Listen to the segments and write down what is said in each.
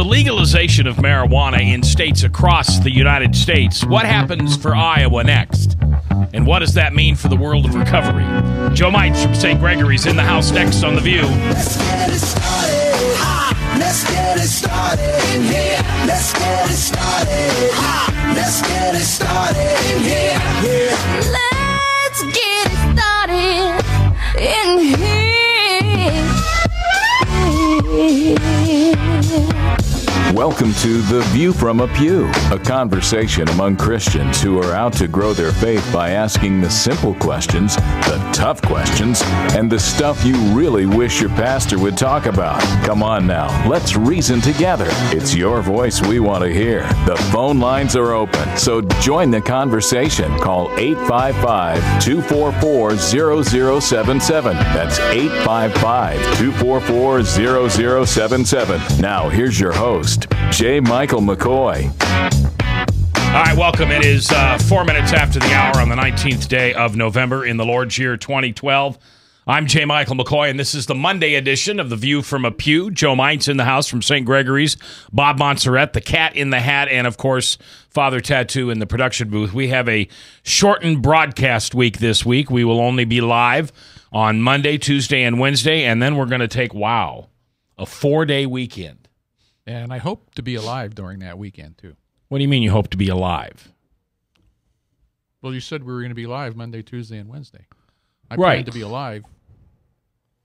the legalization of marijuana in states across the United States, what happens for Iowa next? And what does that mean for the world of recovery? Joe Mites from St. Gregory's in the house next on The View. Let's get it started. Ha! Let's get it started in here. Let's get it started. Ha! Let's get it started in here. Yeah. Let's get it started in here. Welcome to The View from a Pew, a conversation among Christians who are out to grow their faith by asking the simple questions, the tough questions, and the stuff you really wish your pastor would talk about. Come on now, let's reason together. It's your voice we want to hear. The phone lines are open, so join the conversation. Call 855-244-0077. That's 855-244-0077. Now, here's your host, J. Michael McCoy. All right, welcome. It is 4 minutes after the hour on the 19th day of November in the Lord's year 2012. I'm J. Michael McCoy, and this is the Monday edition of The View from a Pew. Joe Mites in the house from St. Gregory's, Bob Montserrat, the Cat in the Hat, and, of course, Father Tattoo in the production booth. We have a shortened broadcast week this week. We will only be live on Monday, Tuesday, and Wednesday, and then we're going to take, a 4-day weekend. And I hope to be alive during that weekend, too. What do you mean you hope to be alive? Well, you said we were going to be live Monday, Tuesday, and Wednesday. I Right. plan to be alive.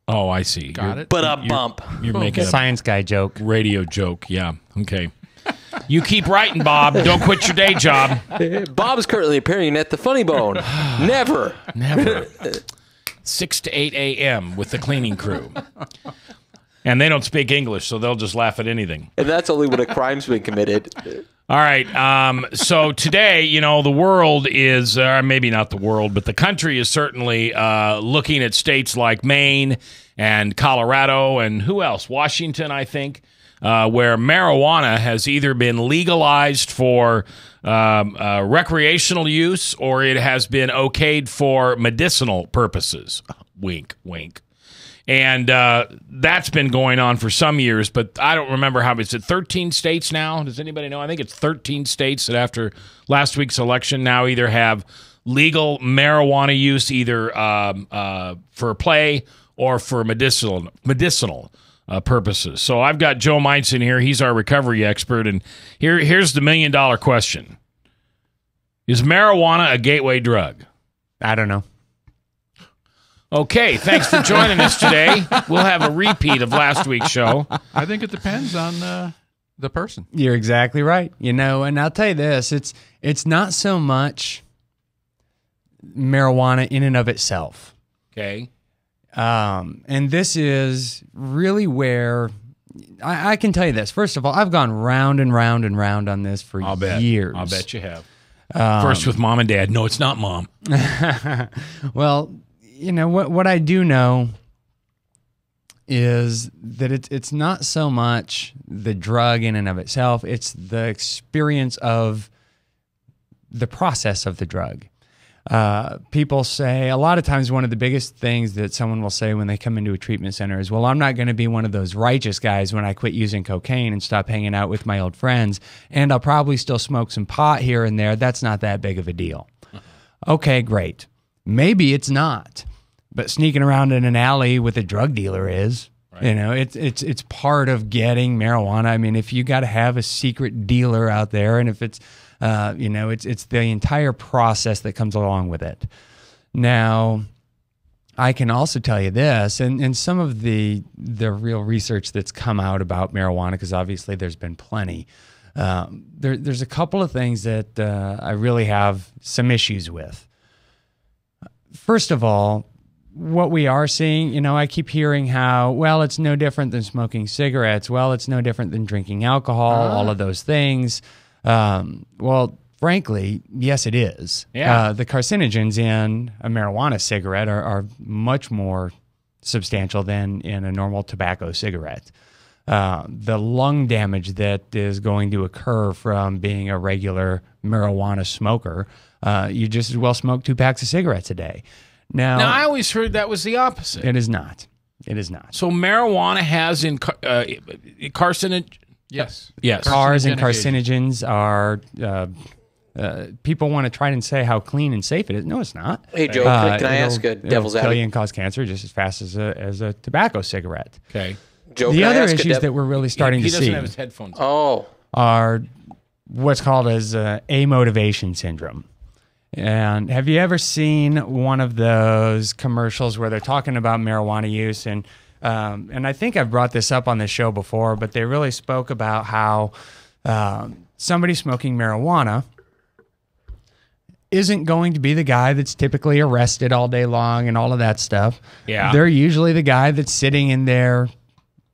Oh, I see. Got it? But a bump. You're making a Science guy joke. radio joke. Yeah, okay. You keep writing, Bob. Don't quit your day job. Bob is currently appearing at the Funny Bone. Never. Never. 6 to 8 a.m. with the cleaning crew. And they don't speak English, so they'll just laugh at anything. And that's only when a crime's been committed. All right. So today, the world is, maybe not the world, but the country is certainly looking at states like Maine and Colorado and who else? Washington, I think, where marijuana has either been legalized for recreational use or it has been okayed for medicinal purposes. Wink, wink. And that's been going on for some years, but I don't remember how. Is it 13 states now? Does anybody know? I think it's 13 states that after last week's election now either have legal marijuana use either for play or for medicinal purposes. So I've got Joe Mites in here. He's our recovery expert. And here's the million-dollar question. Is marijuana a gateway drug? I don't know. Okay, thanks for joining us today. We'll have a repeat of last week's show. I think it depends on the person. You're exactly right. And I'll tell you this, it's not so much marijuana in and of itself. Okay. And this is really where I can tell you this. First of all, I've gone round and round and round on this for years. I'll bet you have. First with mom and dad. No, it's not mom. Well, what I do know is that it's not so much the drug in and of itself, it's the experience of the process of the drug. People say, a lot of times one of the biggest things that someone will say when they come into a treatment center is, well, I'm not going to be one of those righteous guys when I quit using cocaine and stop hanging out with my old friends, and I'll probably still smoke some pot here and there. That's not that big of a deal. Okay, great. Maybe it's not. But sneaking around in an alley with a drug dealer is, right. It's part of getting marijuana. I mean, if you got to have a secret dealer out there, and if it's, it's the entire process that comes along with it. Now, I can also tell you this, and some of the real research that's come out about marijuana, because obviously there's been plenty. There's a couple of things that I really have some issues with. First of all, what we are seeing, I keep hearing how, well, it's no different than smoking cigarettes. Well, it's no different than drinking alcohol, all of those things. Well, frankly, yes, it is. Yeah. The carcinogens in a marijuana cigarette are much more substantial than in a normal tobacco cigarette. The lung damage that is going to occur from being a regular marijuana smoker, you just as well smoke 2 packs of cigarettes a day. Now, I always heard that was the opposite. It is not. It is not. So marijuana has carcinogen. Yes. Yes. Cars and Carcinogenic carcinogens are. People want to try and say how clean and safe it is. No, it's not. Hey, Joe, can I It'll- ask a devil's it'll kill you advocate? and cause cancer just as fast as a tobacco cigarette. Okay. Joe, The can I other ask a issues that we're really starting he to doesn't see have his headphones on. Oh, are what's called as amotivation syndrome. And have you ever seen one of those commercials where they're talking about marijuana use? And I think I've brought this up on the show before, but they really spoke about how somebody smoking marijuana isn't going to be the guy that's typically arrested all day long and all of that stuff. Yeah. They're usually the guy that's sitting in there,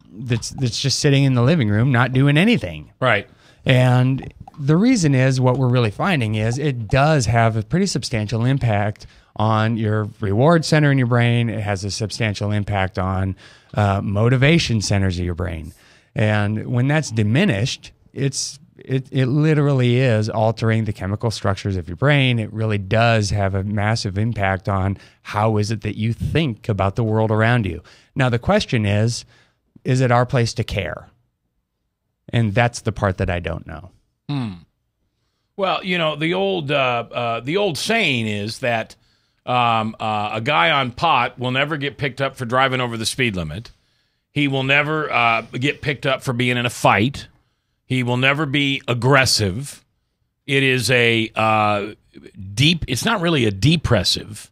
that's just sitting in the living room, not doing anything. Right. And the reason is what we're really finding is it does have a pretty substantial impact on your reward center in your brain. It has a substantial impact on motivation centers of your brain. And when that's diminished, it literally is altering the chemical structures of your brain. It really does have a massive impact on how is it that you think about the world around you. Now, the question is it our place to care? And that's the part that I don't know. Well, the old saying is that a guy on pot will never get picked up for driving over the speed limit. He will never get picked up for being in a fight. He will never be aggressive. It is it's not really a depressive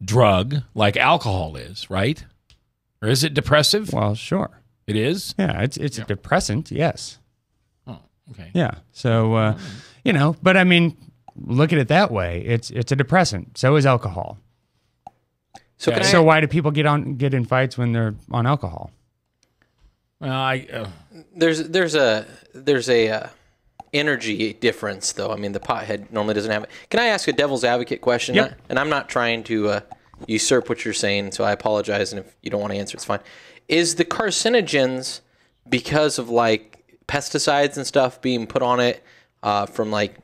drug like alcohol is, right? Or is it depressive? Well, sure. It is? Yeah, it's a depressant, yes. Oh, okay. Yeah. So, but I mean, look at it that way. It's a depressant. So is alcohol. so can So why do people get in fights when they're on alcohol? Well, there's a energy difference, though. I mean, the pothead normally doesn't have it. Can I ask a devil's advocate question? Yep. And I'm not trying to usurp what you're saying, so I apologize. And if you don't want to answer, it's fine. Is the carcinogens because of like pesticides and stuff being put on it from like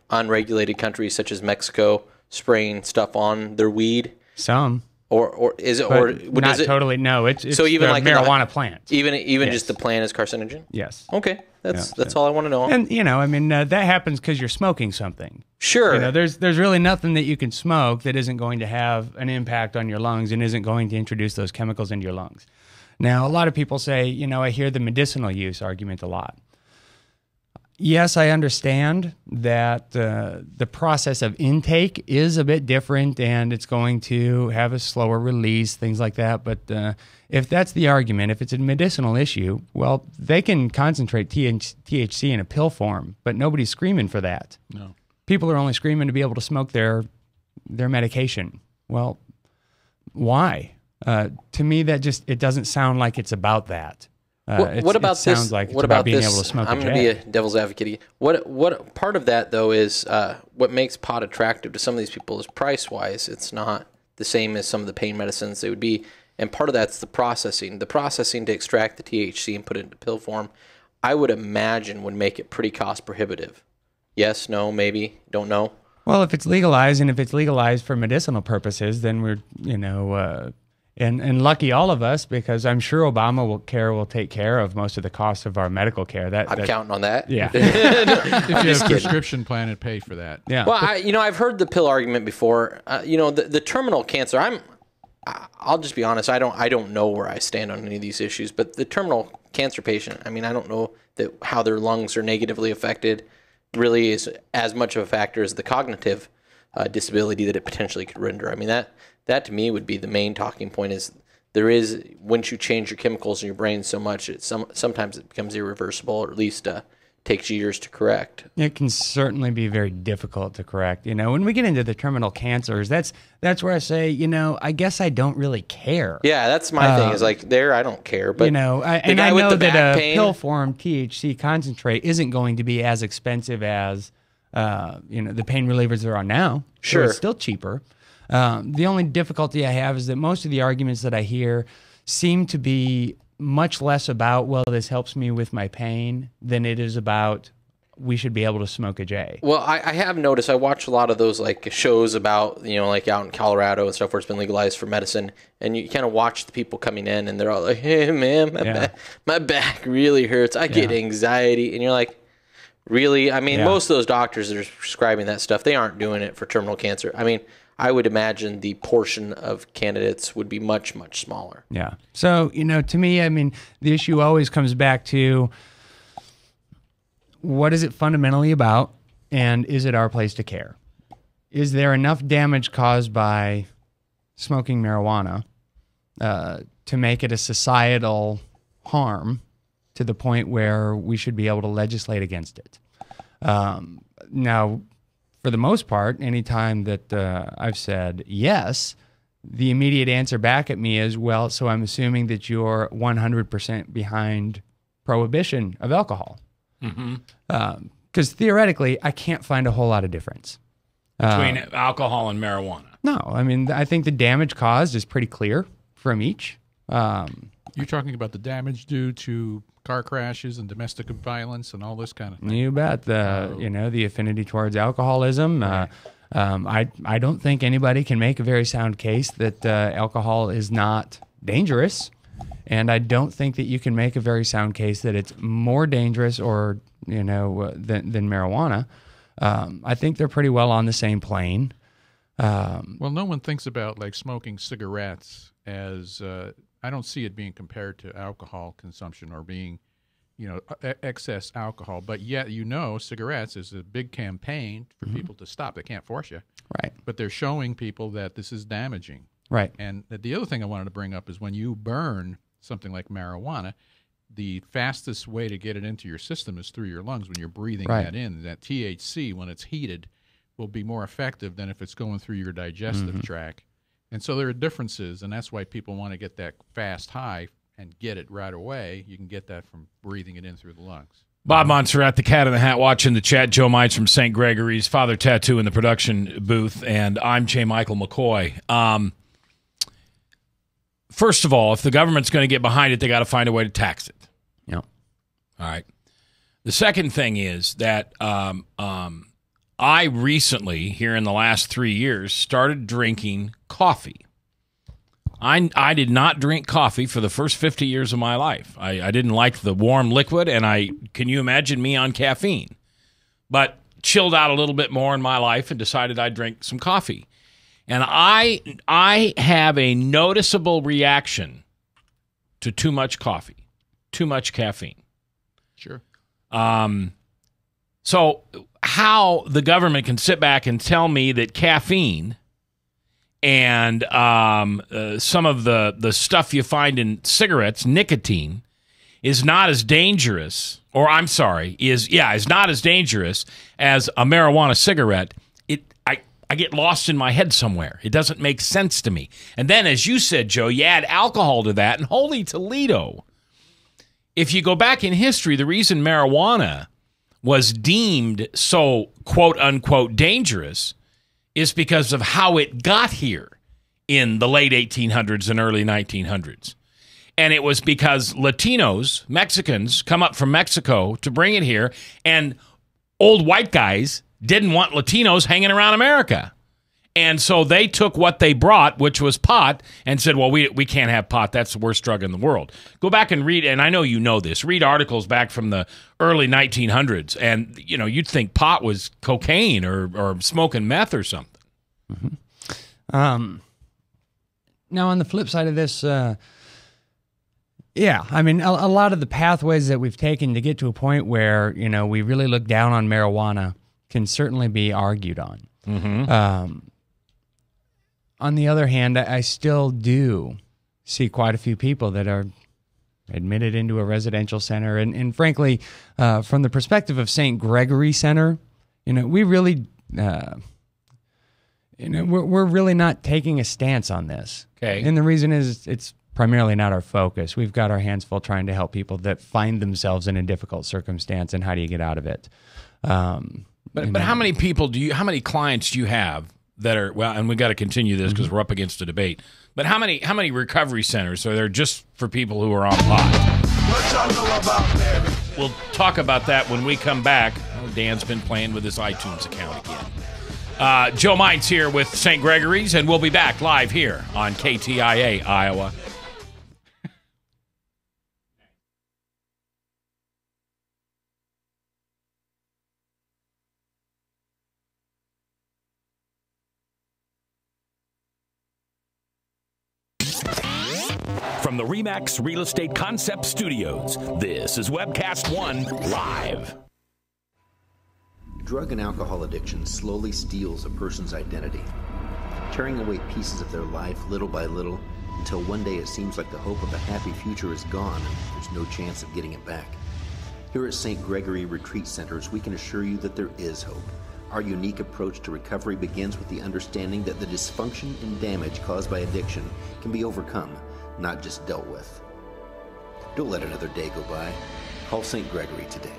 unregulated countries such as Mexico spraying stuff on their weed? Some. Or is it, But or not does it, totally. No, it's So even the like in the- marijuana plant. even Yes. just the plant is carcinogen? Yes. Okay, that's Yeah, all I want to know. And that happens because you're smoking something. Sure. There's really nothing that you can smoke that isn't going to have an impact on your lungs and isn't going to introduce those chemicals into your lungs. Now, a lot of people say, I hear the medicinal use argument a lot. Yes, I understand that the process of intake is a bit different and it's going to have a slower release, things like that. But if that's the argument, if it's a medicinal issue, well, they can concentrate THC in a pill form, but nobody's screaming for that. no. People are only screaming to be able to smoke their medication. Well, why? To me, it doesn't sound like it's about that. What about it sounds this? like it's what about about being this? able to smoke I'm a going to be a jag. devil's advocate again. What part of that though is what makes pot attractive to some of these people is price wise. It's not the same as some of the pain medicines they would be, and part of that's the processing. The processing to extract the THC and put it into pill form, I would imagine would make it pretty cost prohibitive. Yes, no, maybe, don't know. Well, if it's legalized and if it's legalized for medicinal purposes, then we're, and lucky all of us because I'm sure Obama will take care of most of the costs of our medical care. I'm counting on that. Yeah. If you have a kidding. prescription plan, it pay for that. Yeah. Well, I've heard the pill argument before. The terminal cancer. I'll just be honest. I don't know where I stand on any of these issues. But the terminal cancer patient. I mean, I don't know how their lungs are negatively affected. Really, is as much of a factor as the cognitive disability that it potentially could render. I mean, that to me would be the main talking point. Is once you change your chemicals in your brain so much, sometimes it becomes irreversible, or at least takes years to correct. It can certainly be very difficult to correct. When we get into the terminal cancers, that's where I say, I guess I don't really care. Yeah, that's my thing. Is like I don't care. But I guy with know the that back a pain- pill form THC concentrate isn't going to be as expensive as the pain relievers they're on now. So Sure. it's still cheaper. The only difficulty I have is that most of the arguments that I hear seem to be much less about, well, this helps me with my pain than it is about, we should be able to smoke a J. Well, I have noticed, I watch a lot of those like shows about, like out in Colorado and stuff where it's been legalized for medicine, and you kind of watch the people coming in and they're all like, hey man, my back really hurts. I get anxiety. And you're like, really? I mean, most of those doctors that are prescribing that stuff, they aren't doing it for terminal cancer. I mean, I would imagine the portion of candidates would be much, much smaller. Yeah. So, to me, I mean, the issue always comes back to, what is it fundamentally about, and is it our place to care? Is there enough damage caused by smoking marijuana to make it a societal harm to the point where we should be able to legislate against it? Now, for the most part, anytime that I've said yes, the immediate answer back at me is, well, so I'm assuming that you're 100% behind prohibition of alcohol. Because theoretically, I can't find a whole lot of difference between alcohol and marijuana. No, I mean, I think the damage caused is pretty clear from each. You're talking about the damage due to car crashes and domestic violence and all this kind of thing. You bet. The affinity towards alcoholism. Right. I don't think anybody can make a very sound case that alcohol is not dangerous. And I don't think that you can make a very sound case that it's more dangerous or, than marijuana. I think they're pretty well on the same plane. Well, no one thinks about like smoking cigarettes as, I don't see it being compared to alcohol consumption or being, excess alcohol. But yet, cigarettes is a big campaign for people to stop. They can't force you. Right. But they're showing people that this is damaging. Right. And the other thing I wanted to bring up is when you burn something like marijuana, the fastest way to get it into your system is through your lungs when you're breathing that in. That THC, when it's heated, will be more effective than if it's going through your digestive tract. And so there are differences, and that's why people want to get that fast high and get it right away. You can get that from breathing it in through the lungs. Bob Montserrat, the Cat in the Hat, watching the chat. Joe Mites from St. Gregory's, Father Tattoo in the production booth, and I'm J. Michael McCoy. First of all, if the government's going to get behind it, they got to find a way to tax it. Yeah. All right. The second thing is that I recently, here in the last 3 years, started drinking coffee. I did not drink coffee for the first 50 years of my life. I didn't like the warm liquid, and can you imagine me on caffeine? But chilled out a little bit more in my life and decided I'd drink some coffee. And I have a noticeable reaction to too much coffee, too much caffeine. Sure. So how the government can sit back and tell me that caffeine and some of the stuff you find in cigarettes, nicotine, is not as dangerous, is not as dangerous as a marijuana cigarette, I get lost in my head somewhere. It doesn't make sense to me. And then, as you said, Joe, you add alcohol to that, and holy Toledo. If you go back in history, the reason marijuana was deemed so quote-unquote dangerous is because of how it got here in the late 1800s and early 1900s. And it was because Latinos, Mexicans, come up from Mexico to bring it here, and old white guys didn't want Latinos hanging around America. And so they took what they brought, which was pot, and said, well, we can't have pot. That's the worst drug in the world. Go back and read, and I know you know this, read articles back from the early 1900s, and you'd think pot was cocaine or smoking meth or something. Mm-hmm. Now, on the flip side of this, I mean, a lot of the pathways that we've taken to get to a point where, we really look down on marijuana can certainly be argued on. Mm-hmm. On the other hand, I still do see quite a few people that are admitted into a residential center. And frankly, from the perspective of St. Gregory Center, we really, we're really not taking a stance on this. Okay. And the reason is it's primarily not our focus. We've got our hands full trying to help people that find themselves in a difficult circumstance, and how do you get out of it? But how many people how many clients do you have that are, well, and we got to continue this because we're up against a debate, but how many recovery centers are there just for people who are on pot? What y'all know about marriage? We'll talk about that when we come back. Dan's been playing with his iTunes account again. Joe Mines here with St. Gregory's, and we'll be back live here on KTIA, Iowa. From the RE/MAX Real Estate Concept Studios, this is Webcast One Live. Drug and alcohol addiction slowly steals a person's identity, tearing away pieces of their life little by little until one day it seems like the hope of a happy future is gone and there's no chance of getting it back. Here at St. Gregory Retreat Centers, we can assure you that there is hope. Our unique approach to recovery begins with the understanding that the dysfunction and damage caused by addiction can be overcome, not just dealt with. Don't let another day go by. Call St. Gregory today.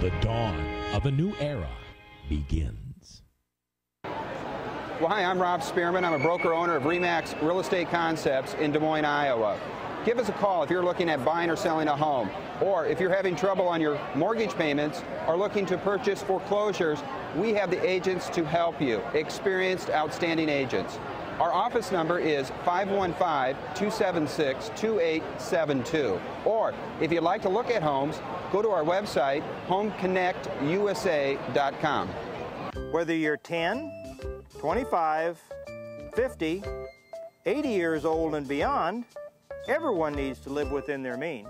The dawn of a new era begins. Well, hi, I'm Rob Spearman. I'm a broker-owner of RE/MAX Real Estate Concepts in Des Moines, Iowa. Give us a call if you're looking at buying or selling a home, or if you're having trouble on your mortgage payments or looking to purchase foreclosures. We have the agents to help you, experienced, outstanding agents. Our office number is 515-276-2872. Or if you'd like to look at homes, go to our website, homeconnectusa.com. Whether you're 10, 25, 50, 80 years old and beyond, everyone needs to live within their means.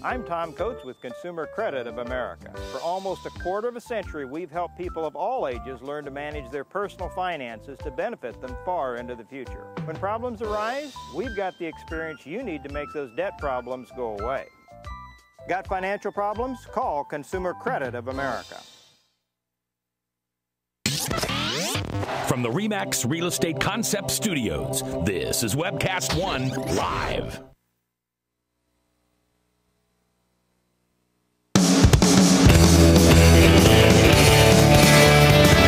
I'm Tom Coates with Consumer Credit of America. For almost a quarter of a century, we've helped people of all ages learn to manage their personal finances to benefit them far into the future. When problems arise, we've got the experience you need to make those debt problems go away. Got financial problems? Call Consumer Credit of America. From the RE/MAX Real Estate Concept Studios, this is Webcast One Live.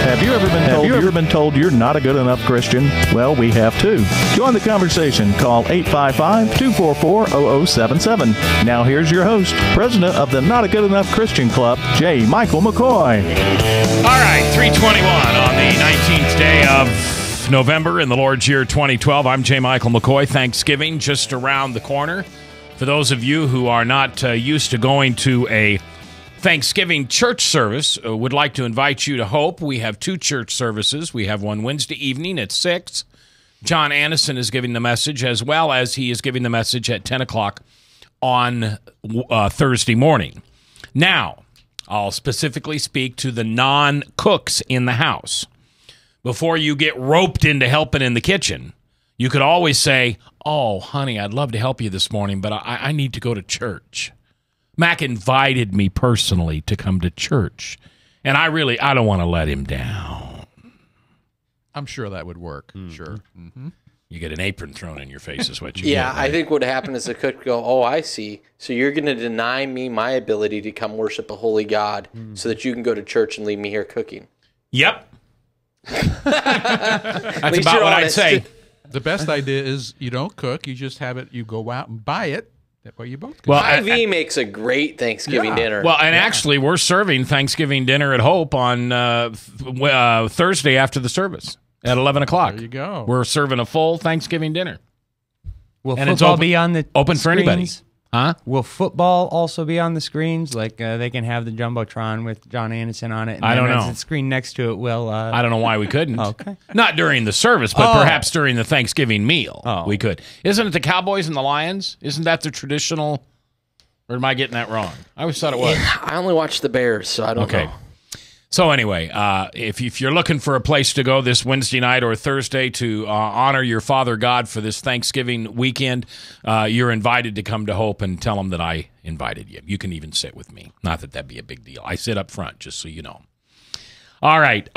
Have you ever been told you're not a good enough Christian? Well, we have too. Join the conversation. Call 855-244-0077. Now here's your host, president of the Not a Good Enough Christian Club, J. Michael McCoy. All right, 321 on the 19th day of November in the Lord's year 2012. I'm J. Michael McCoy. Thanksgiving just around the corner. For those of you who are not used to going to a Thanksgiving church service, would like to invite you to Hope. We have two church services. We have one Wednesday evening at 6. John Anderson is giving the message, as well as he is giving the message at 10 o'clock on Thursday morning. Now, I'll specifically speak to the non-cooks in the house. Before you get roped into helping in the kitchen, you could always say, "Oh, honey, I'd love to help you this morning, but I need to go to church. Mac invited me personally to come to church, and I don't want to let him down." I'm sure that would work. Sure. Mm-hmm. You get an apron thrown in your face is what you Yeah, get. Right? I think what happened is the cook go, "Oh, I see. So you're going to deny me my ability to come worship a holy God so that you can go to church and leave me here cooking." Yep. That's about what I'd say. The best idea is you don't cook. You just have it. You go out and buy it. That way you both cook. Well, Ivy makes a great Thanksgiving dinner. Well, and actually, we're serving Thanksgiving dinner at Hope on Thursday after the service at 11 o'clock. There you go. We're serving a full Thanksgiving dinner. Will And it's football open- be on the open for anybody. screens? Huh? Will football also be on the screens? Like they can have the Jumbotron with John Anderson on it. And I don't know. The screen next to it will. I don't know why we couldn't. Okay. Not during the service, but perhaps during the Thanksgiving meal. We could. Isn't it the Cowboys and the Lions? Isn't that the traditional? Or am I getting that wrong? I always thought it was. I only watch the Bears, so I don't know. So anyway, if you're looking for a place to go this Wednesday night or Thursday to honor your Father God for this Thanksgiving weekend, you're invited to come to Hope and tell them that I invited you. You can even sit with me. Not that that'd be a big deal. I sit up front, just so you know. All right.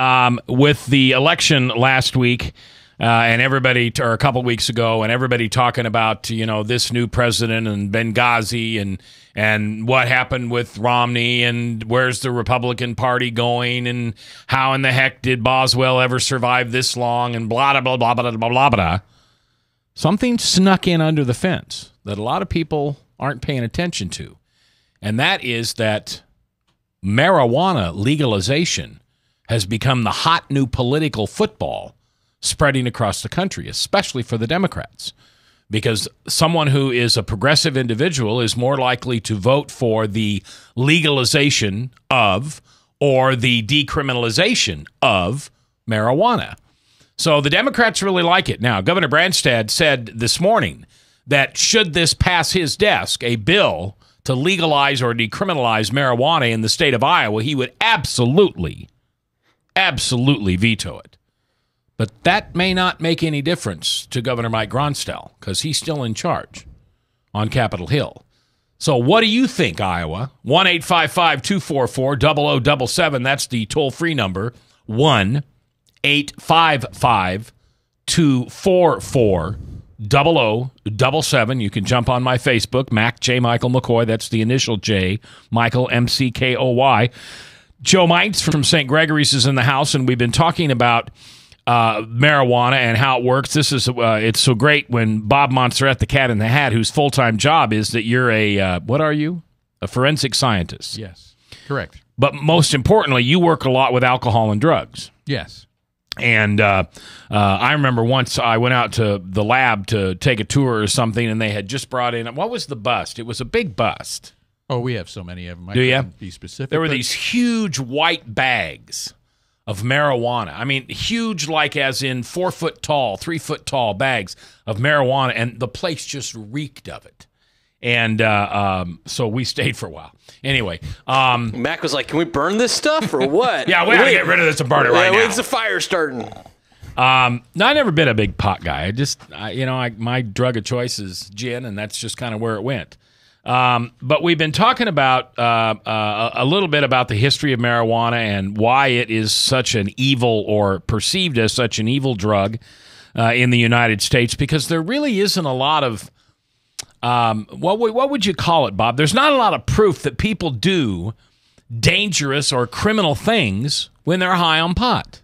With the election last week and everybody, or a couple weeks ago, and everybody talking about, this new president and Benghazi and what happened with Romney and where's the Republican Party going and how in the heck did Boswell ever survive this long and blah, blah, blah, blah, blah, blah, blah. Something snuck in under the fence that a lot of people aren't paying attention to, and that is that marijuana legalization has become the hot new political football spreading across the country, especially for the Democrats. Because someone who is a progressive individual is more likely to vote for the legalization of or the decriminalization of marijuana. So the Democrats really like it. Now, Governor Branstad said this morning that should this pass his desk, a bill to legalize or decriminalize marijuana in the state of Iowa, he would absolutely veto it. But that may not make any difference to Governor Mike Gronstel because he's still in charge on Capitol Hill. So what do you think, Iowa? 1-855-244-0077. That's the toll-free number. 1-855-244-0077. You can jump on my Facebook, Mac J. Michael McCoy. That's the initial J, Michael MCKOY. Joe Mites from St. Gregory's is in the house, and we've been talking about marijuana and how it works. This is it's so great when Bob Montserrat, the Cat in the Hat, whose full-time job is that you're a what are you? A forensic scientist. Yes, correct. But most importantly, you work a lot with alcohol and drugs. Yes. And I remember once I went out to the lab to take a tour or something, and they had just brought in, what was the bust? It was a big bust. Oh, we have so many of them. Do you? Be specific. There were these huge white bags of marijuana. I mean, huge, like as in 4 foot tall, 3 foot tall bags of marijuana, and the place just reeked of it. And so we stayed for a while. Anyway, Mac was like, "Can we burn this stuff or what?" Yeah, we got to get rid of this and burn it right now. When's the fire starting? No, I've never been a big pot guy. My drug of choice is gin, and that's just kind of where it went. But we've been talking about a little bit about the history of marijuana and why it is such an evil, or perceived as such an evil drug in the United States, because there really isn't a lot of what would you call it, Bob? There's not a lot of proof that people do dangerous or criminal things when they're high on pot.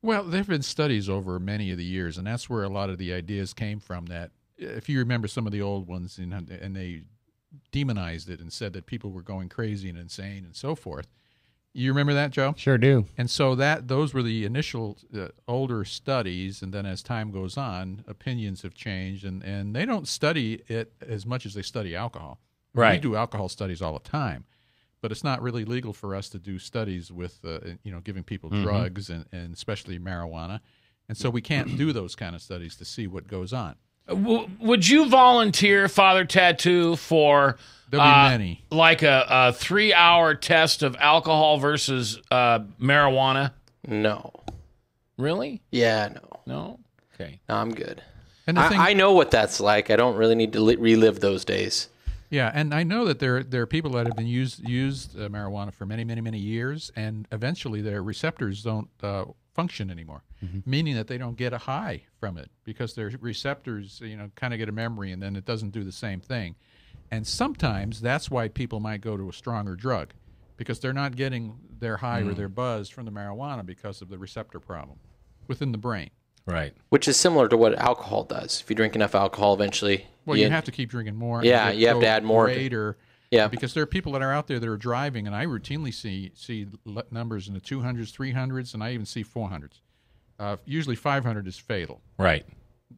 Well, there have been studies over many of the years, and that's where a lot of the ideas came from. That if you remember some of the old ones, and they demonized it and said that people were going crazy and insane and so forth. You remember that, Joe? Sure do. And so those were the initial older studies, and then as time goes on, opinions have changed, and they don't study it as much as they study alcohol. Right. We do alcohol studies all the time, but it's not really legal for us to do studies with giving people drugs and especially marijuana, and so we can't do those kind of studies to see what goes on. Would you volunteer, Father Tattoo, for there'll be many, like a 3-hour test of alcohol versus marijuana? No. Really? Yeah, no. No? Okay. No, I'm good. And I know what that's like. I don't really need to relive those days. Yeah, and I know that there are people that have been used marijuana for many, many, many years, and eventually their receptors don't function anymore, meaning that they don't get a high from it because their receptors, kind of get a memory, and then it doesn't do the same thing. And sometimes that's why people might go to a stronger drug, because they're not getting their high or their buzz from the marijuana because of the receptor problem within the brain. Right. Which is similar to what alcohol does. If you drink enough alcohol, eventually... Well, you have to keep drinking more. Yeah, you have to add more. Yeah, because there are people that are out there that are driving, and I routinely see numbers in the 200s, 300s, and I even see 400s. Usually 500 is fatal. Right.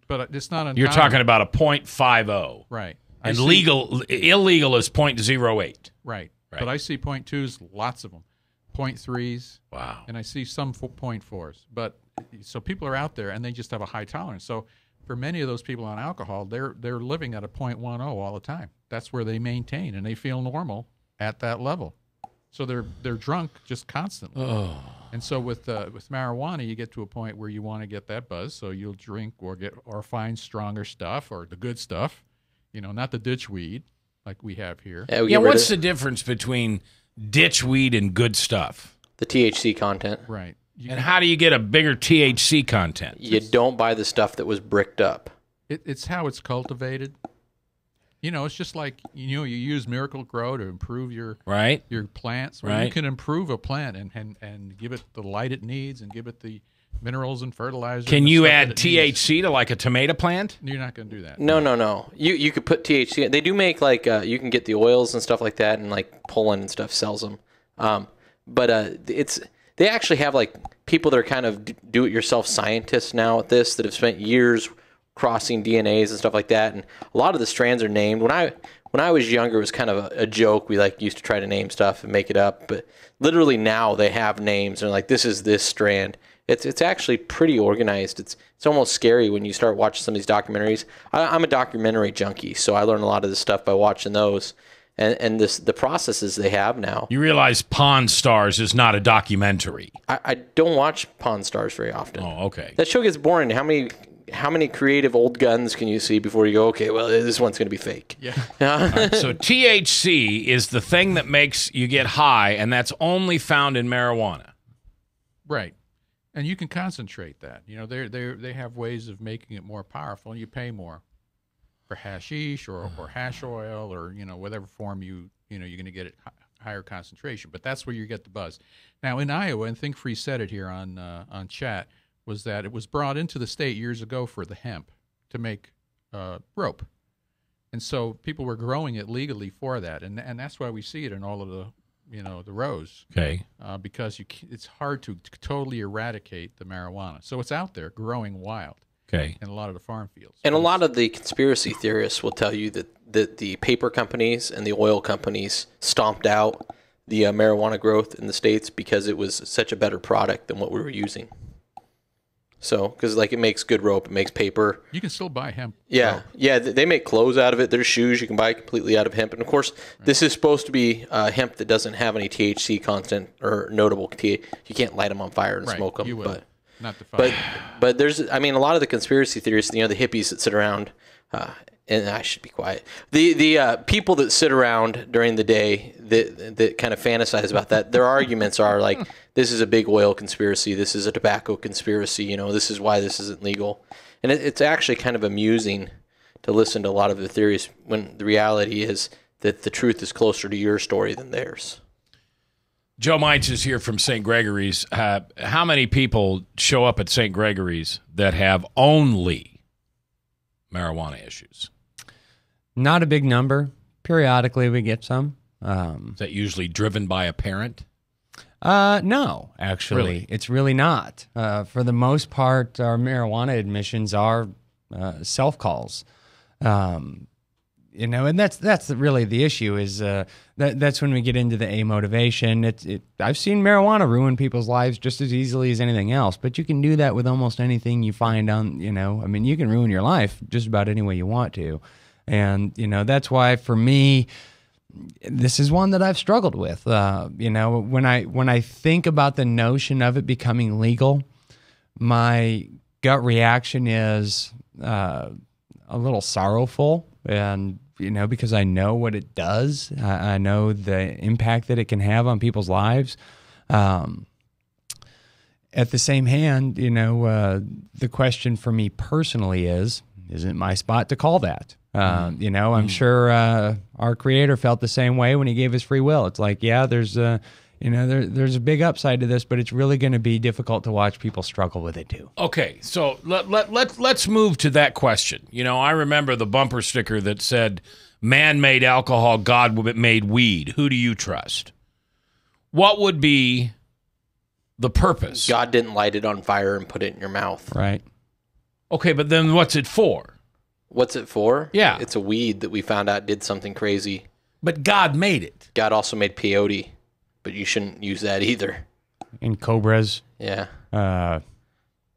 But it's not uncommon. You're talking about a .50. Right. And illegal is 0.08. Right. But I see 0.2s, lots of them. 0.3s. Wow. And I see some 0.4s. But so people are out there and they just have a high tolerance. So for many of those people on alcohol, they're living at a 0.10 all the time. That's where they maintain, and they feel normal at that level. So they're drunk just constantly. Oh. And so with marijuana, you get to a point where you want to get that buzz, so you'll drink or find stronger stuff or the good stuff, not the ditch weed like we have here. Yeah, what's the difference between ditch weed and good stuff? The THC content. Right. And how do you get a bigger THC content? You don't buy the stuff that was bricked up. It's how it's cultivated. It's just like you use Miracle Grow to improve your plants. Well, you can improve a plant and give it the light it needs and give it the minerals and fertilizer. Can you add THC to like a tomato plant? You're not going to do that. No. You could put THC. They do make you can get the oils and stuff like that, and like Poland and stuff sells them. But they actually have like people that are kind of do-it-yourself scientists now at this that have spent years crossing DNAs and stuff like that, and a lot of the strands are named. When I was younger, it was kind of a joke. We used to try to name stuff and make it up, but literally now they have names. And like, this is this strand. It's actually pretty organized. It's almost scary when you start watching some of these documentaries. I'm a documentary junkie, so I learn a lot of this stuff by watching those. And the processes they have now. You realize Pawn Stars is not a documentary. I don't watch Pawn Stars very often. Oh, okay. That show gets boring. How many creative old guns can you see before you go, okay, well, this one's going to be fake? Yeah. Right, so THC is the thing that makes you get high, and that's only found in marijuana. Right. And you can concentrate that. They have ways of making it more powerful, and you pay more for hashish or hash oil or whatever form you're going to get it higher concentration. But that's where you get the buzz. Now in Iowa, and Think Free said it here on chat, was that it was brought into the state years ago for the hemp to make rope, and so people were growing it legally for that, and that's why we see it in all of the the rows. Okay. Because it's hard to totally eradicate the marijuana, so it's out there growing wild. Okay. In a lot of the farm fields. And a lot of the conspiracy theorists will tell you that the paper companies and the oil companies stomped out the marijuana growth in the States because it was such a better product than what we were using. So, because it makes good rope, it makes paper. You can still buy hemp. Yeah. rope. Yeah, they make clothes out of it. There's shoes you can buy completely out of hemp. And of course, this is supposed to be hemp that doesn't have any THC content or notable THC. You can't light them on fire and smoke them. You will. Not the fire. But there's, a lot of the conspiracy theorists, the hippies that sit around, and I should be quiet. The people that sit around during the day that kind of fantasize about that, their arguments are like, this is a big oil conspiracy, this is a tobacco conspiracy, this is why this isn't legal. And it's actually kind of amusing to listen to a lot of the theories when the reality is that the truth is closer to your story than theirs. Joe Meitz is here from St. Gregory's. How many people show up at St. Gregory's that have only marijuana issues? Not a big number. Periodically, we get some. Is that usually driven by a parent? No, actually. Really? It's really not. For the most part, our marijuana admissions are self-calls. And that's really the issue is that's when we get into the amotivation. I've seen marijuana ruin people's lives just as easily as anything else, but you can do that with almost anything you find on, you can ruin your life just about any way you want to. And, that's why for me, this is one that I've struggled with. When I think about the notion of it becoming legal, my gut reaction is a little sorrowful. And, because I know what it does. I know the impact that it can have on people's lives. At the same hand, the question for me personally is it my spot to call that? I'm sure our creator felt the same way when he gave us free will. It's like, yeah, there's there's a big upside to this, but it's really going to be difficult to watch people struggle with it too. Okay, so let's move to that question. I remember the bumper sticker that said, "Man-made alcohol, God made weed. Who do you trust?" What would be the purpose? God didn't light it on fire and put it in your mouth. Right. Okay, but then what's it for? What's it for? Yeah. It's a weed that we found out did something crazy. But God made it. God also made peyote, but you shouldn't use that either. And cobras. Yeah.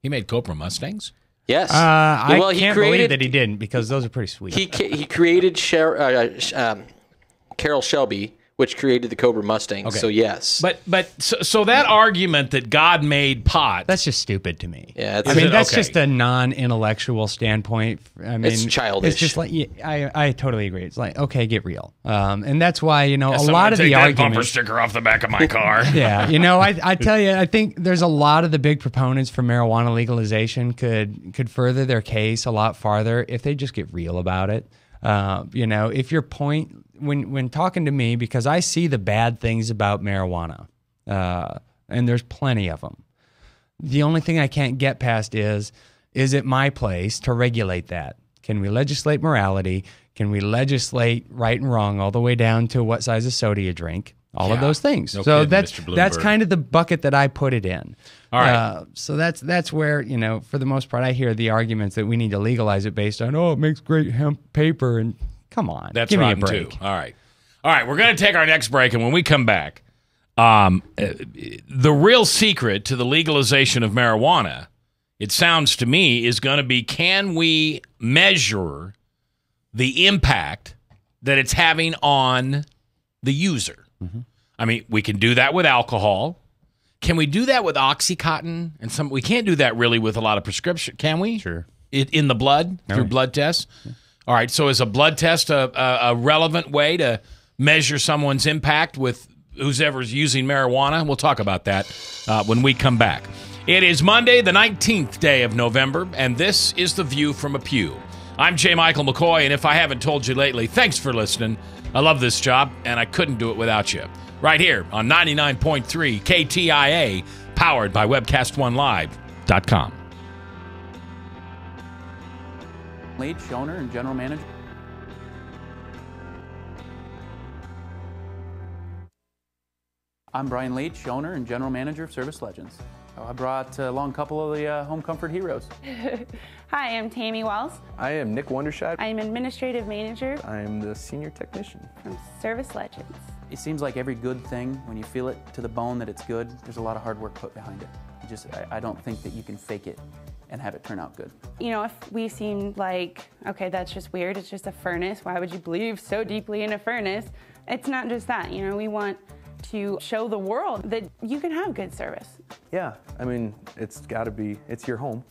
He made Cobra Mustangs? Yes. I can't believe that he didn't, because those are pretty sweet. He created Carroll Shelby, which created the Cobra Mustang. Okay. So yes. But so that argument that God made pot. That's just stupid to me. Yeah. I mean, that's just a non-intellectual standpoint. I mean, it's childish. It's just like, I totally agree. It's like, okay, get real. And that's why, a I'm lot gonna of take the that argument. bumper sticker off the back of my car. Yeah. I tell you, I think there's a lot of the big proponents for marijuana legalization could further their case a lot farther if they just get real about it. If your point when talking to me, because I see the bad things about marijuana, and there's plenty of them. The only thing I can't get past is it my place to regulate that? Can we legislate morality? Can we legislate right and wrong all the way down to what size of soda you drink? All of those things. No so kidding, that's kind of the bucket that I put it in. All right. So that's where, for the most part, I hear the arguments that we need to legalize it based on, it makes great hemp paper, and come on, That's give me a rotten break. too. All right. We're going to take our next break, and when we come back, the real secret to the legalization of marijuana, it sounds to me, is going to be, can we measure the impact that it's having on the user? Mm-hmm. I mean, we can do that with alcohol. Can we do that with Oxycontin? And we can't do that really with a lot of prescription, can we? Sure. In the blood, through blood tests? Yeah. All right, so is a blood test a relevant way to measure someone's impact with whoever's using marijuana? We'll talk about that when we come back. It is Monday, the 19th day of November, and this is The View from a Pew. I'm J. Michael McCoy, and if I haven't told you lately, thanks for listening. I love this job, and I couldn't do it without you. Right here on 99.3 KTIA, powered by WebcastOneLive.com. Leach, owner and general manager. I'm Brian Leach, owner and general manager of Service Legends. I brought along a couple of the home comfort heroes. Hi, I'm Tammy Wells. I am Nick Wondershide. I am administrative manager. I am the senior technician from Service Legends. It seems like every good thing, when you feel it to the bone that it's good, there's a lot of hard work put behind it. I don't think that you can fake it and have it turn out good. If we seem like, okay, that's just weird, it's just a furnace, why would you believe so deeply in a furnace? It's not just that, we want to show the world that you can have good service. Yeah, I mean, it's your home.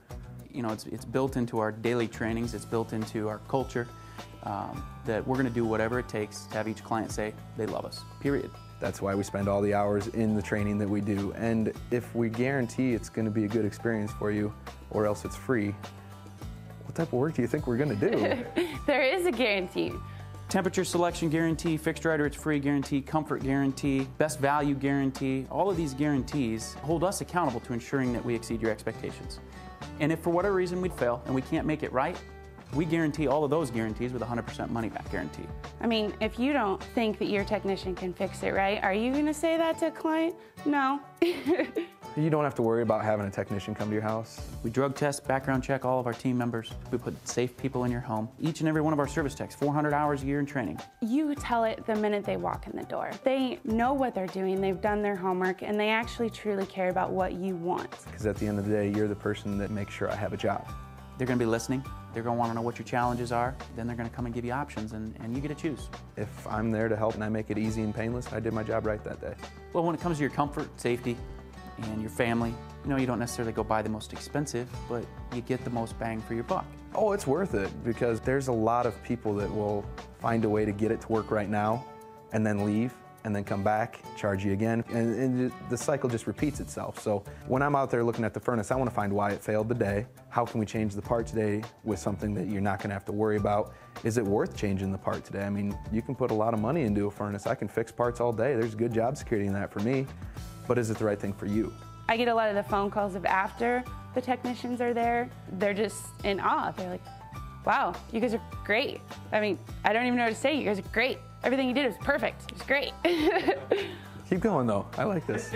It's built into our daily trainings, it's built into our culture, that we're gonna do whatever it takes to have each client say they love us, period. That's why we spend all the hours in the training that we do. And if we guarantee it's gonna be a good experience for you, or else it's free, what type of work do you think we're gonna do? There is a guarantee. Temperature selection guarantee, fixed right or it's free guarantee, comfort guarantee, best value guarantee. All of these guarantees hold us accountable to ensuring that we exceed your expectations. And if for whatever reason we'd fail and we can't make it right, we guarantee all of those guarantees with a 100% money back guarantee. I mean, if you don't think that your technician can fix it right, are you gonna say that to a client? No. You don't have to worry about having a technician come to your house. We drug test, background check all of our team members. We put safe people in your home. Each and every one of our service techs, 400 hours a year in training. You tell it the minute they walk in the door. They know what they're doing, they've done their homework, and they actually truly care about what you want. Because at the end of the day, you're the person that makes sure I have a job. They're gonna be listening. They're gonna wanna know what your challenges are. Then they're gonna come and give you options, and you get to choose. If I'm there to help and I make it easy and painless, I did my job right that day. Well, when it comes to your comfort, safety, and your family, you don't necessarily go buy the most expensive, but you get the most bang for your buck. Oh, it's worth it, because there's a lot of people that will find a way to get it to work right now and then leave and then come back, charge you again, and the cycle just repeats itself. So when I'm out there looking at the furnace, I want to find why it failed today. How can we change the part today with something that you're not going to have to worry about? Is it worth changing the part today? I mean, you can put a lot of money into a furnace. I can fix parts all day. There's good job security in that for me, but is it the right thing for you? I get a lot of the phone calls of after the technicians are there. They're just in awe. They're like, wow, you guys are great. I mean, I don't even know what to say. You guys are great. Everything you did was perfect. It was great. Keep going, though. I like this.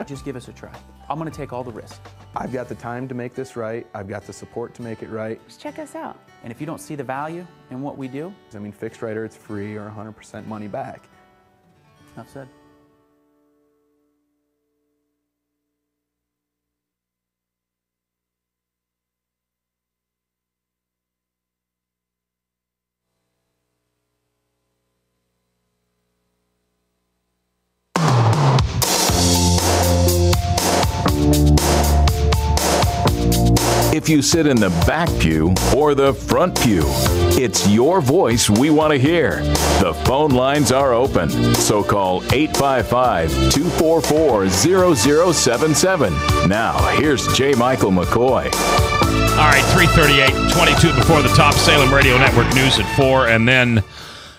Just give us a try. I'm going to take all the risk. I've got the time to make this right. I've got the support to make it right. Just check us out. And if you don't see the value in what we do, I mean, fixed right, or it's free or 100% money back. enough said. If you sit in the back pew or the front pew, it's your voice we want to hear. The phone lines are open, so call 855-244-0077. Now, here's J. Michael McCoy. All right, 3:38, 22 before the top. Salem Radio Network News at 4, and then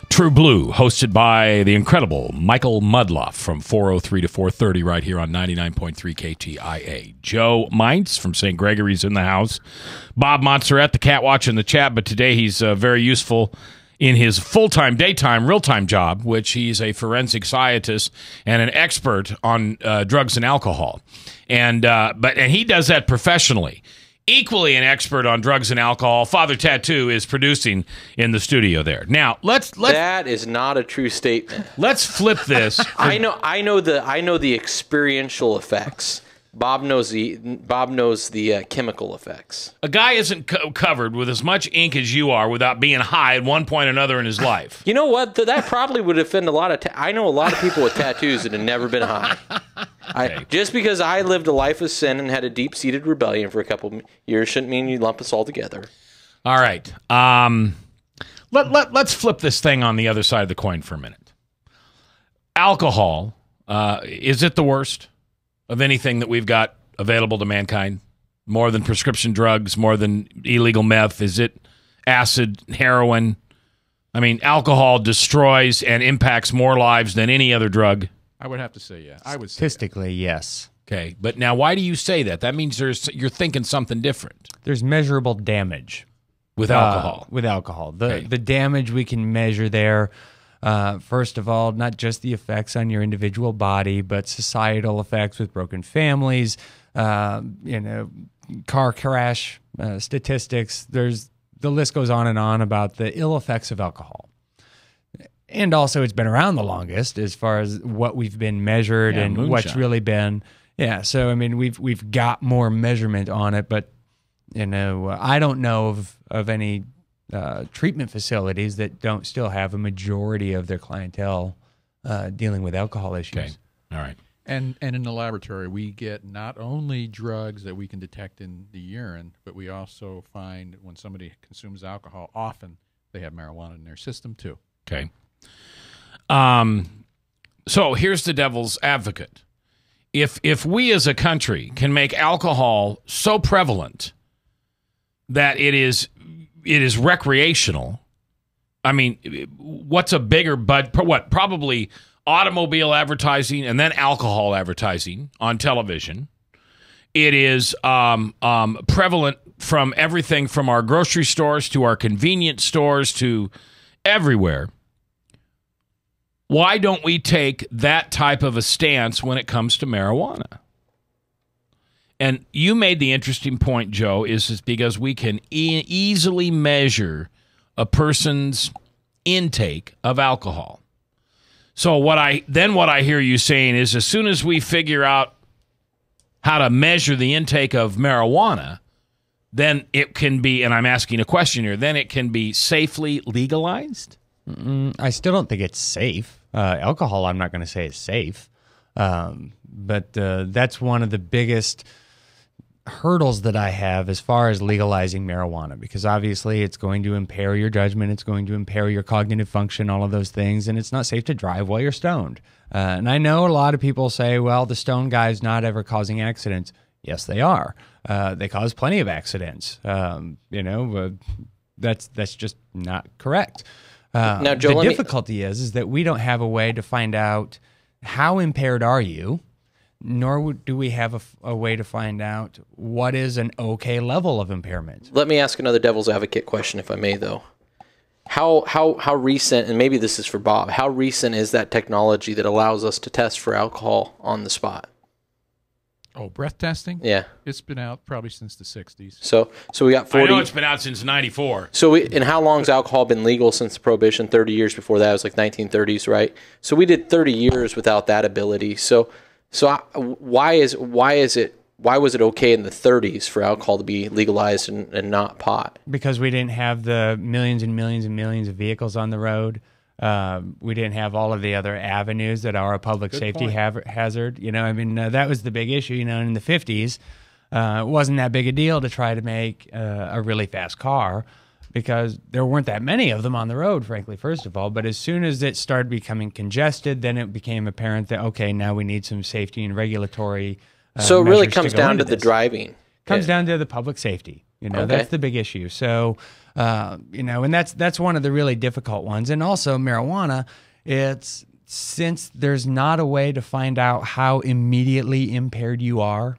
True Blue, hosted by the incredible Michael Mudloff from 4:03 to 4:30 right here on 99.3 KTIA. Joe Mintz from St. Gregory's in the house. Bob Montserrat, the cat watch in the chat, but today he's very useful in his full-time, daytime, real-time job, which he's a forensic scientist and an expert on drugs and alcohol. And he does that professionally. Equally an expert on drugs and alcohol, Father Tattoo is producing in the studio there. Now, let's That is not a true statement. Let's flip this. I know the experiential effects. Bob knows the chemical effects. A guy isn't covered with as much ink as you are without being high at one point or another in his life. You know what? That probably would offend a lot of... I know a lot of people with tattoos that have never been high. Just because I lived a life of sin and had a deep-seated rebellion for a couple years shouldn't mean you lump us all together. All right. Let's flip this thing on the other side of the coin for a minute. Alcohol, is it the worst of anything that we've got available to mankind? More than prescription drugs, more than illegal meth? Is it acid, heroin? I mean, alcohol destroys and impacts more lives than any other drug. I would have to say, yeah. I would say Statistically, yes. Okay, but now why do you say that? That means you're thinking something different. There's measurable damage. With alcohol. With alcohol. The damage we can measure there, first of all, not just the effects on your individual body, but societal effects with broken families, car crash statistics. The list goes on and on about the ill effects of alcohol. And also, it's been around the longest as far as what we've been measured and moonshine. what's really been. Yeah, so I mean, we've got more measurement on it, but I don't know of any treatment facilities that don't still have a majority of their clientele dealing with alcohol issues. Okay. All right. And in the laboratory, we get not only drugs that we can detect in the urine, but we also find when somebody consumes alcohol, often they have marijuana in their system too. Okay. So here's the devil's advocate. If we as a country can make alcohol so prevalent that it is recreational, I mean, what's a bigger probably automobile advertising and then alcohol advertising on television. It is prevalent from everything from our grocery stores to our convenience stores to everywhere. Why don't we take that type of a stance when it comes to marijuana? And you made the interesting point, Joe, is because we can easily measure a person's intake of alcohol. So what I hear you saying is as soon as we figure out how to measure the intake of marijuana, then it can be, and I'm asking a question here, then it can be safely legalized? I still don't think it's safe. Alcohol, I'm not going to say is safe. But that's one of the biggest hurdles that I have as far as legalizing marijuana, because obviously it's going to impair your judgment, it's going to impair your cognitive function, all of those things, and it's not safe to drive while you're stoned. And I know a lot of people say, well, the stoned guy's not ever causing accidents. Yes, they are. They cause plenty of accidents. That's just not correct. Now, Joe, the difficulty is that we don't have a way to find out how impaired are you, nor do we have a way to find out what is an okay level of impairment. Let me ask another devil's advocate question, if I may, though. How recent, and maybe this is for Bob, how recent is that technology that allows us to test for alcohol on the spot? Oh, breath testing? Yeah. It's been out probably since the 60s. So we got 40. I know it's been out since 94. So and how long's alcohol been legal since Prohibition? 30 years before that. It was like 1930s, right? So we did 30 years without that ability. Why was it okay in the 30s for alcohol to be legalized and not pot? Because we didn't have the millions and millions and millions of vehicles on the road. We didn't have all of the other avenues that are a public safety hazard. That was the big issue. In the 50s, it wasn't that big a deal to try to make a really fast car because there weren't that many of them on the road, frankly, first of all. But as soon as it started becoming congested, then it became apparent that, okay, now we need some safety and regulatory so it really comes to down to the driving. Comes down to the public safety. Okay. That's the big issue. So, and that's one of the really difficult ones. And also marijuana, since there's not a way to find out how immediately impaired you are,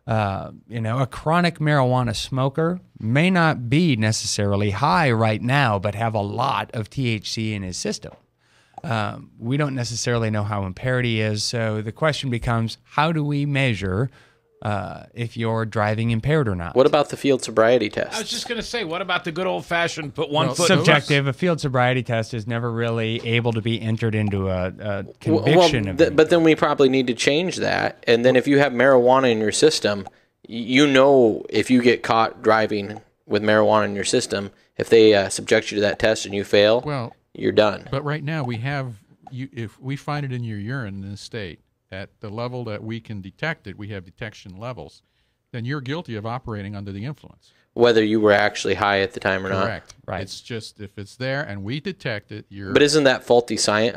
a chronic marijuana smoker may not be necessarily high right now, but have a lot of THC in his system. We don't necessarily know how impaired he is. So the question becomes, how do we measure if you're driving impaired or not? What about the field sobriety test? I was just going to say, what about the good old-fashioned put one foot... Subjective. A field sobriety test is never really able to be entered into a conviction. But then we probably need to change that. And then if you have marijuana in your system, if you get caught driving with marijuana in your system, if they subject you to that test and you fail, you're done. But right now we have, if we find it in your urine in the state, at the level that we can detect it, we have detection levels, then you're guilty of operating under the influence. Whether you were actually high at the time or not. Correct. Right. It's just if it's there and we detect it, you're... But isn't that faulty science,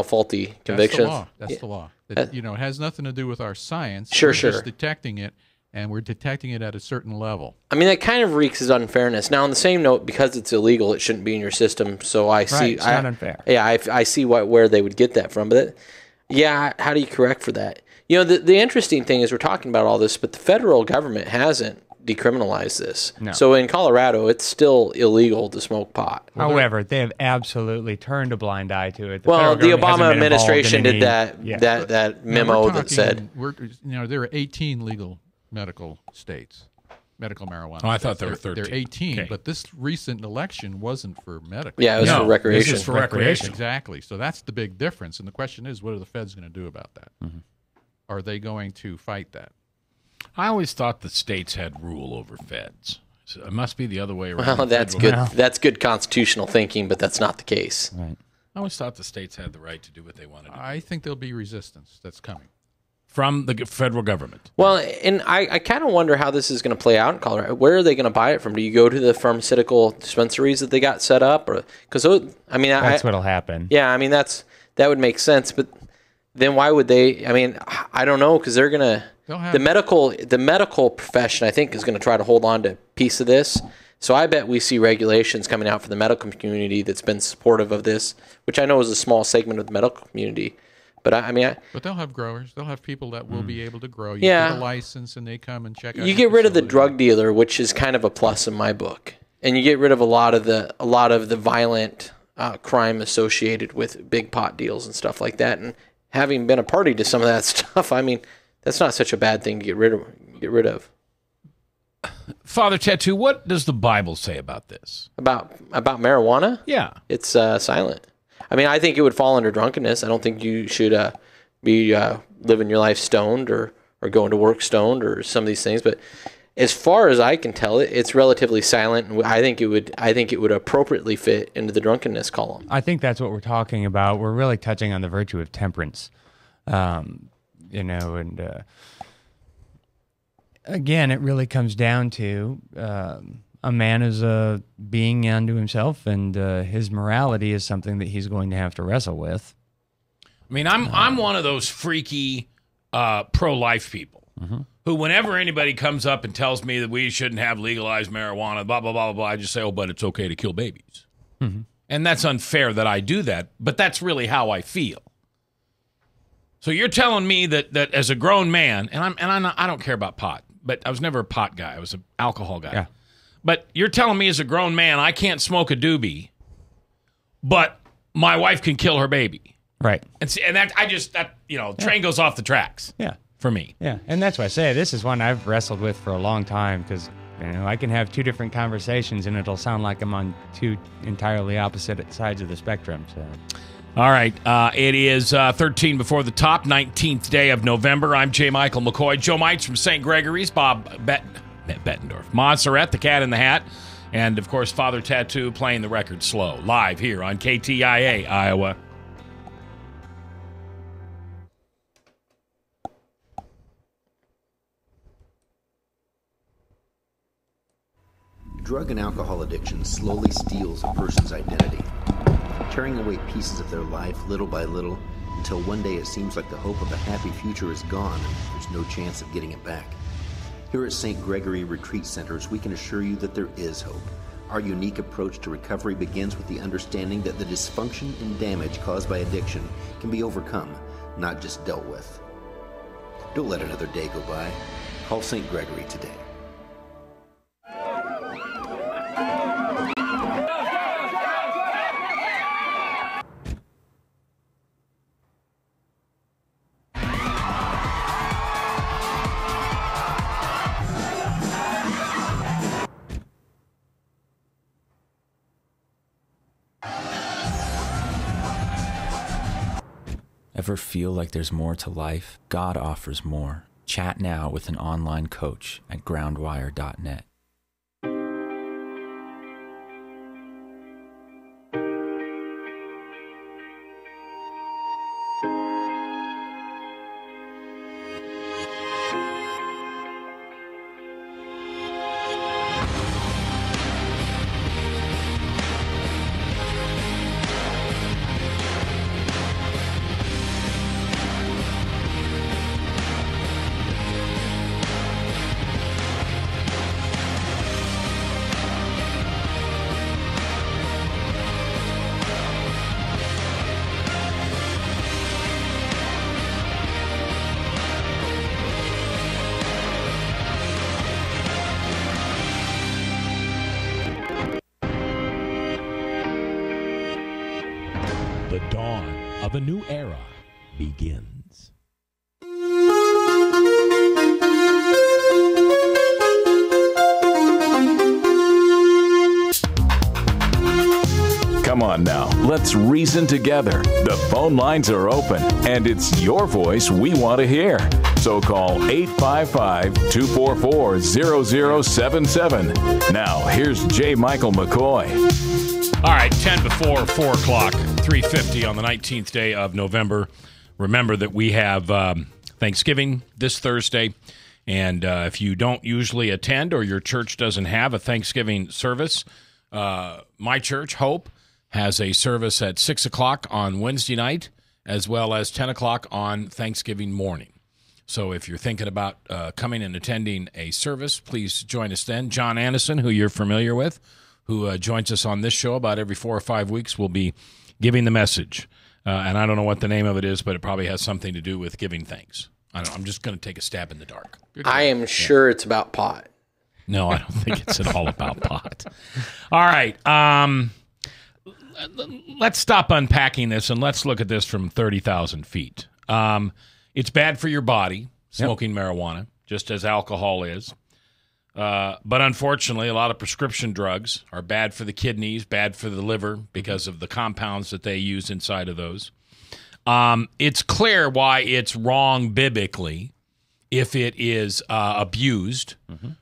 faulty conviction? That's the law. It has nothing to do with our science. Sure. We're just detecting it, and we're detecting it at a certain level. I mean, that kind of reeks as unfairness. Now, on the same note, because it's illegal, it shouldn't be in your system, so I see... It's not unfair. Yeah, I see where they would get that from, but... how do you correct for that? The interesting thing is we're talking about all this, but the federal government hasn't decriminalized this. No. So in Colorado, it's still illegal to smoke pot. However, they have absolutely turned a blind eye to it. The Obama administration did that memo that said... there are 18 legal medical states. Medical marijuana. Oh, I thought there were 13. They're 18, okay. But this recent election wasn't for medical. Yeah, it was for recreation. This is for recreation. Exactly. So that's the big difference. And the question is, what are the feds going to do about that? Mm-hmm. Are they going to fight that? I always thought the states had rule over feds. So it must be the other way around. Well, that's good. That's good constitutional thinking, but that's not the case. Right. I always thought the states had the right to do what they wanted to do. I think there'll be resistance that's coming. From the federal government. Well, and I kind of wonder how this is going to play out in Colorado. Where are they going to buy it from? Do you go to the pharmaceutical dispensaries that they got set up, or because that's what'll happen? Yeah, I mean that would make sense. But then why would they? I mean, I don't know, because they're gonna the medical profession, I think, is going to try to hold on to a piece of this. So I bet we see regulations coming out for the medical community that's been supportive of this, which I know is a small segment of the medical community. But but they'll have growers. They'll have people that will be able to grow. You get a license, and they come and check out. You get rid of the drug dealer, which is kind of a plus in my book, and you get rid of a lot of the violent crime associated with big pot deals and stuff like that. And having been a party to some of that stuff, I mean, that's not such a bad thing to get rid of. Father Tattoo, what does the Bible say about this? About marijuana? Yeah, it's silent. I mean, I think it would fall under drunkenness. I don't think you should be living your life stoned or going to work stoned or some of these things. But as far as I can tell, it's relatively silent, and I think it would appropriately fit into the drunkenness column. I think that's what we're talking about. We're really touching on the virtue of temperance, and again, it really comes down to. A man is a being unto himself, and his morality is something that he's going to have to wrestle with. I mean, I'm one of those freaky pro-life people who, whenever anybody comes up and tells me that we shouldn't have legalized marijuana, blah, blah, blah, blah, I just say, oh, but it's okay to kill babies. Mm-hmm. And that's unfair that I do that, but that's really how I feel. So you're telling me that as a grown man, I don't care about pot, but I was never a pot guy. I was an alcohol guy. Yeah. But you're telling me as a grown man I can't smoke a doobie, but my wife can kill her baby. Right. And see, and that train goes off the tracks. Yeah. for me. Yeah, and that's why I say this is one I've wrestled with for a long time because I can have two different conversations and it'll sound like I'm on two entirely opposite sides of the spectrum. So, all right, it is 13 before the top, 19th day of November. I'm J. Michael McCoy. Joe Mites from St. Gregory's, Bob Bettendorf, Montserrat, the Cat in the Hat, and of course Father Tattoo playing the record slow live here on KTIA Iowa. Drug and alcohol addiction slowly steals a person's identity, tearing away pieces of their life little by little until one day it seems like the hope of a happy future is gone and there's no chance of getting it back. Here at St. Gregory Retreat Centers, we can assure you that there is hope. Our unique approach to recovery begins with the understanding that the dysfunction and damage caused by addiction can be overcome, not just dealt with. Don't let another day go by. Call St. Gregory today. Ever feel like there's more to life? God offers more. Chat now with an online coach at groundwire.net. The dawn of a new era begins. Come on now, let's reason together. The phone lines are open, and it's your voice we want to hear. So call 855-244-0077. Now, here's J. Michael McCoy. All right, 10 before 4 o'clock, 3:50 on the 19th day of November. Remember that we have Thanksgiving this Thursday, and if you don't usually attend or your church doesn't have a Thanksgiving service, my church, Hope, has a service at 6 o'clock on Wednesday night as well as 10 o'clock on Thanksgiving morning. So if you're thinking about coming and attending a service, please join us then. John Anderson, who you're familiar with, who joins us on this show about every 4 or 5 weeks, will be giving the message. And I don't know what the name of it is, but it probably has something to do with giving thanks. I don't know. I'm just going to take a stab in the dark. I am sure it's about pot. No, I don't think it's at all about pot. All right. Let's stop unpacking this and let's look at this from 30,000 feet. It's bad for your body, smoking marijuana, just as alcohol is. But unfortunately, a lot of prescription drugs are bad for the kidneys, bad for the liver because of the compounds that they use inside of those. It's clear why it's wrong biblically if it is abused.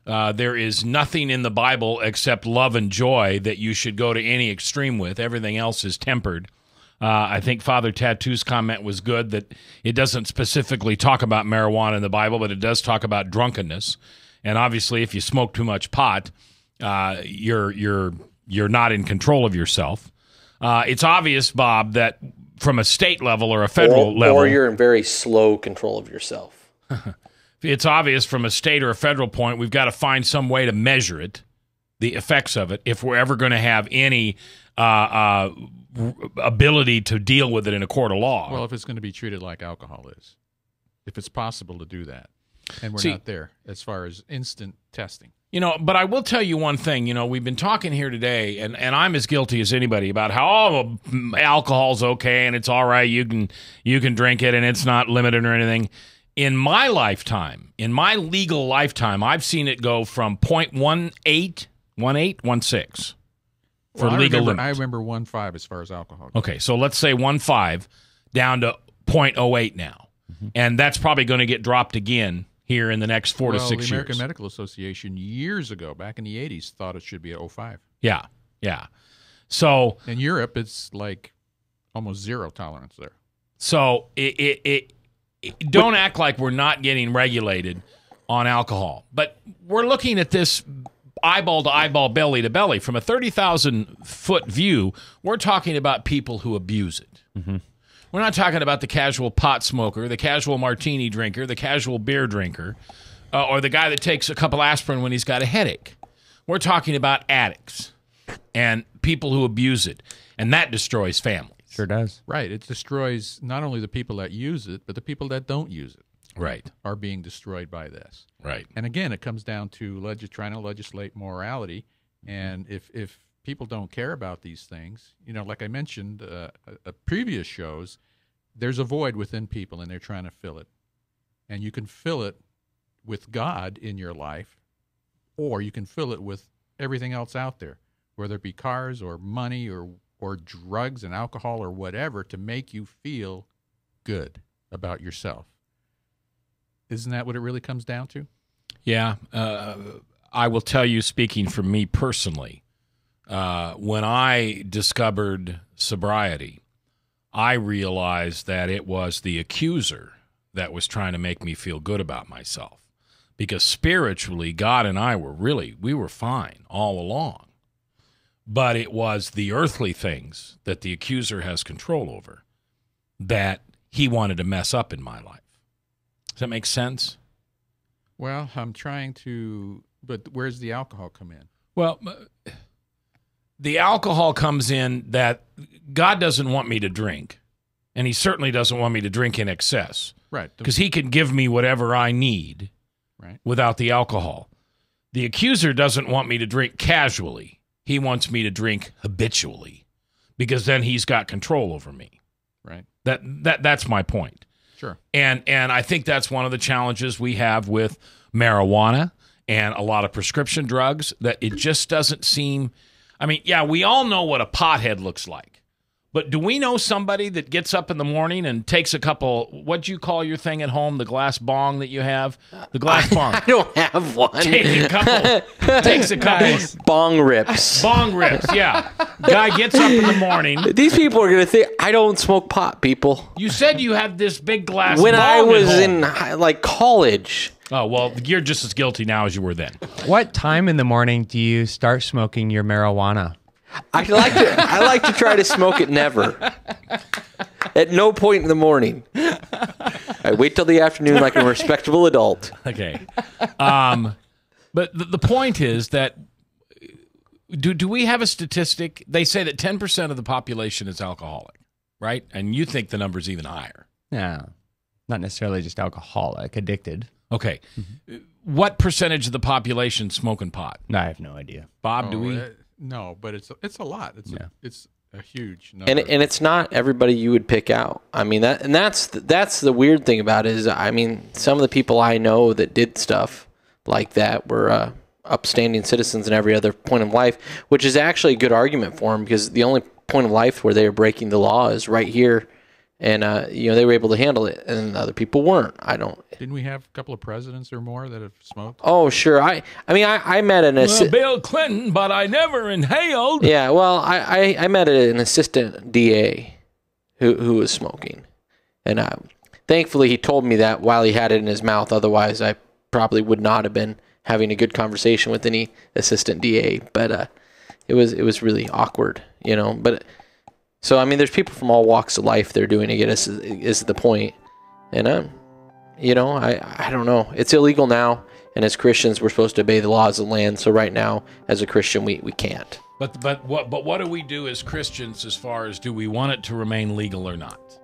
There is nothing in the Bible except love and joy that you should go to any extreme with. Everything else is tempered. I think Father Tattoo's comment was good that it doesn't specifically talk about marijuana in the Bible, but it does talk about drunkenness. And obviously, if you smoke too much pot, you're not in control of yourself. It's obvious, Bob, that from a state level or a federal level, or you're in very slow control of yourself. It's obvious from a state or a federal point, we've got to find some way to measure it, the effects of it, if we're ever going to have any ability to deal with it in a court of law. Well, if it's going to be treated like alcohol is, if it's possible to do that. And we're not there as far as instant testing. You know, but I will tell you one thing. You know, we've been talking here today, and I'm as guilty as anybody about how alcohol's okay and it's all right. You can drink it and it's not limited or anything. in my lifetime, in my legal lifetime, I've seen it go from 0.18, 16 for legal limits. I remember 1.5 as far as alcohol goes. Okay, so let's say 1.5 down to 0.08 now. And that's probably going to get dropped again here in the next 4 to 6 years. The American Medical Association years ago, back in the 80s, thought it should be at 0.5. Yeah, yeah. So in Europe, it's like almost zero tolerance there. So don't act like we're not getting regulated on alcohol. But we're looking at this eyeball to eyeball, belly to belly. From a 30,000-foot view, we're talking about people who abuse it. Mm-hmm. We're not talking about the casual pot smoker, the casual martini drinker, the casual beer drinker, or the guy that takes a couple aspirin when he's got a headache. We're talking about addicts and people who abuse it, and that destroys families. Sure does. Right. It destroys not only the people that use it, but the people that don't use it. Right. Are being destroyed by this. Right. And again, it comes down to trying to legislate morality. And if people don't care about these things, like I mentioned previous shows, there's a void within people and they're trying to fill it. And you can fill it with God in your life, or you can fill it with everything else out there, whether it be cars or money or drugs and alcohol or whatever, to make you feel good about yourself. Isn't that what it really comes down to? Yeah. I will tell you, speaking for me personally, when I discovered sobriety, I realized that it was the accuser that was trying to make me feel good about myself. Because spiritually, God and I we were fine all along. But it was the earthly things that the accuser has control over that he wanted to mess up in my life. Does that make sense? Well, I'm trying to, but where's the alcohol come in? Well, the alcohol comes in that God doesn't want me to drink, and he certainly doesn't want me to drink in excess. Right. Because he can give me whatever I need without the alcohol. The accuser doesn't want me to drink casually. He wants me to drink habitually, because then he's got control over me. Right. That's my point. Sure. And I think that's one of the challenges we have with marijuana and a lot of prescription drugs, that it just doesn't seem. I mean, yeah, we all know what a pothead looks like. But do we know somebody that gets up in the morning and takes a couple, what'd you call your thing at home, the glass bong that you have? The glass bong. I don't have one. Takes a couple. Bong rips. Bong rips, yeah. Guy gets up in the morning. These people are going to think, I don't smoke pot, people. You said you had this big glass when bong I was at in college. Oh, well, you're just as guilty now as you were then. What time in the morning do you start smoking your marijuana? I like to try to smoke it never. At no point in the morning. I wait till the afternoon like a respectable adult. Okay. But the point is that do we have a statistic? They say that 10% of the population is alcoholic, right? And you think the number's even higher. Yeah. Not necessarily just alcoholic, addicted. Okay. What percentage of the population smoking pot? I have no idea. Bob, do we? No, but it's a lot. It's a huge number. And it's not everybody you would pick out. I mean, that's the weird thing about it is, I mean, some of the people I know that did stuff like that were upstanding citizens in every other point of life, which is actually a good argument for them, because the only point of life where they are breaking the law is right here. And, they were able to handle it, and other people weren't. Didn't we have a couple of presidents or more that have smoked? Oh, sure. I met an Bill Clinton, but I never inhaled. Yeah, well, I met an assistant DA who was smoking. And thankfully he told me that while he had it in his mouth. Otherwise, I probably would not have been having a good conversation with any assistant DA. But it was really awkward, But so, I mean, there's people from all walks of life they're doing it, is the point. And, I don't know. It's illegal now, and as Christians, we're supposed to obey the laws of the land. So right now, as a Christian, we can't. But what do we do as Christians as far as, do we want it to remain legal or not?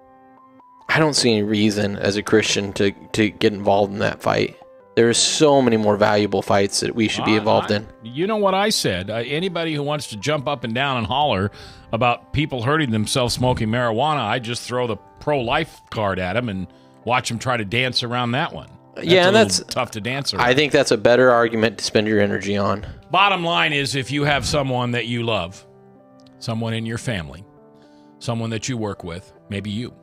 I don't see any reason as a Christian to get involved in that fight. There are so many more valuable fights that we should be involved in. You know what I said. Anybody who wants to jump up and down and holler about people hurting themselves smoking marijuana, I just throw the pro-life card at them and watch them try to dance around that one. And that's tough to dance around. I think that's a better argument to spend your energy on. Bottom line is, if you have someone that you love, someone in your family, someone that you work with, maybe you,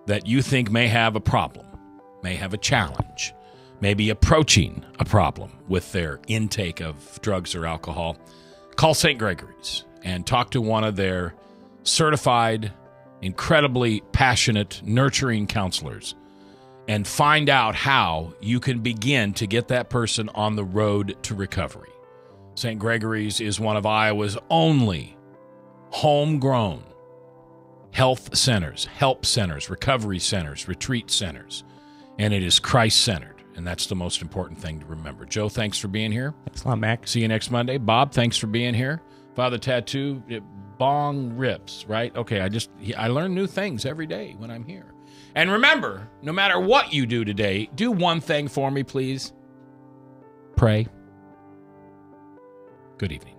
that you think may have a problem, may have a challenge, may be approaching a problem with their intake of drugs or alcohol, call St. Gregory's and talk to one of their certified, incredibly passionate, nurturing counselors and find out how you can begin to get that person on the road to recovery. St. Gregory's is one of Iowa's only homegrown health centers, help centers, recovery centers, retreat centers, and it is Christ-centered, and that's the most important thing to remember. Joe, thanks for being here. Thanks a lot, Mac. See you next Monday. Bob, thanks for being here. Father Tattoo, bong rips, right? Okay, I learn new things every day when I'm here. And remember, no matter what you do today, do one thing for me, please. Pray. Good evening.